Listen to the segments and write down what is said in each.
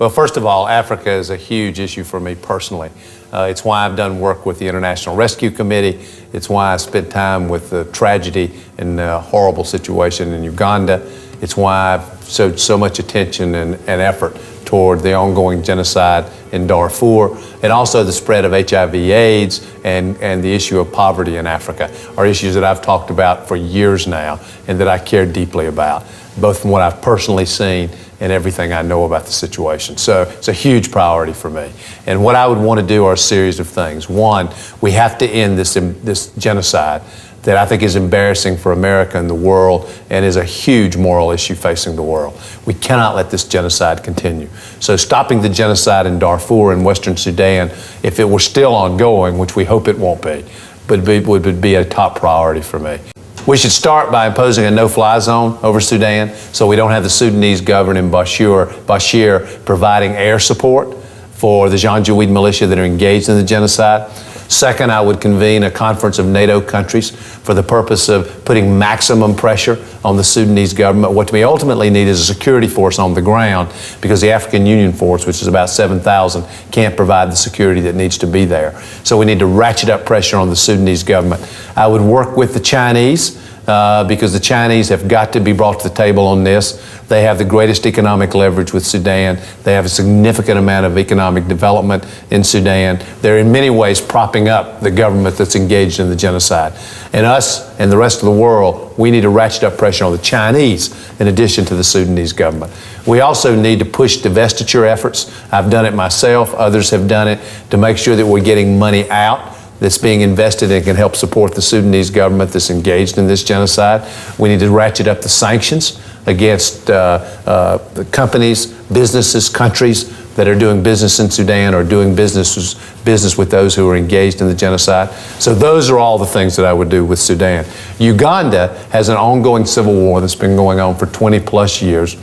Well, first of all, Africa is a huge issue for me personally. It's why I've done work with the International Rescue Committee. It's why I spent time with the tragedy and the horrible situation in Uganda. It's why I've showed so much attention and effort toward the ongoing genocide in Darfur, and also the spread of HIV/AIDS and the issue of poverty in Africa are issues that I've talked about for years now and that I care deeply about, both from what I've personally seen and everything I know about the situation. So it's a huge priority for me. And what I would want to do are a series of things. One, we have to end this genocide that I think is embarrassing for America and the world and is a huge moral issue facing the world. We cannot let this genocide continue. So stopping the genocide in Darfur and Western Sudan, if it were still ongoing, which we hope it won't be, but would be a top priority for me. We should start by imposing a no-fly zone over Sudan so we don't have the Sudanese government and Bashir providing air support for the Janjaweed militia that are engaged in the genocide. Second, I would convene a conference of NATO countries for the purpose of putting maximum pressure on the Sudanese government. What we ultimately need is a security force on the ground because the African Union force, which is about 7,000, can't provide the security that needs to be there. So we need to ratchet up pressure on the Sudanese government. I would work with the Chinese because the Chinese have got to be brought to the table on this. They have the greatest economic leverage with Sudan. They have a significant amount of economic development in Sudan. They're in many ways propping up the government that's engaged in the genocide. And us and the rest of the world, we need to ratchet up pressure on the Chinese in addition to the Sudanese government. We also need to push divestiture efforts. I've done it myself. Others have done it to make sure that we're getting money out that's being invested and can help support the Sudanese government that's engaged in this genocide. We need to ratchet up the sanctions against the companies, businesses, countries that are doing business in Sudan or doing business with those who are engaged in the genocide. So those are all the things that I would do with Sudan. Uganda has an ongoing civil war that's been going on for 20 plus years.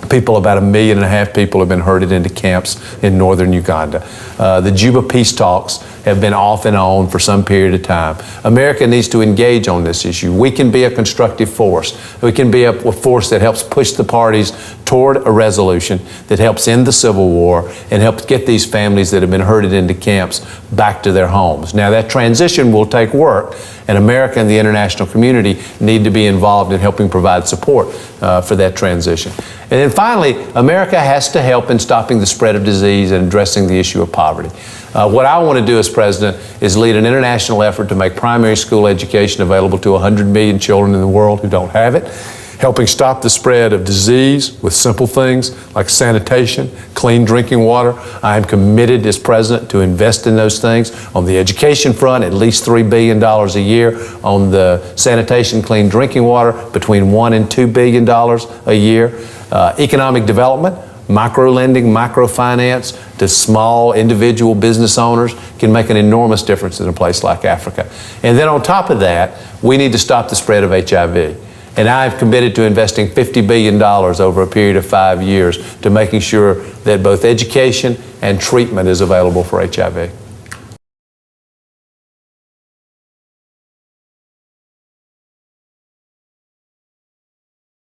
About 1.5 million people have been herded into camps in northern Uganda. The Juba peace talks have been off and on for some period of time. America needs to engage on this issue. We can be a constructive force. We can be a force that helps push the parties toward a resolution that helps end the civil war and helps get these families that have been herded into camps back to their homes. Now that transition will take work, and America and the international community need to be involved in helping provide support for that transition. And then finally, America has to help in stopping the spread of disease and addressing the issue of poverty. What I want to do as president is lead an international effort to make primary school education available to 100 million children in the world who don't have it, helping stop the spread of disease with simple things like sanitation, clean drinking water. I am committed as president to invest in those things. On the education front, at least $3 billion a year. On the sanitation, clean drinking water, between $1 and $2 billion a year. Economic development, micro-lending, microfinance to small individual business owners can make an enormous difference in a place like Africa. And then on top of that, we need to stop the spread of HIV. And I've committed to investing $50 billion over a period of 5 years to making sure that both education and treatment is available for HIV.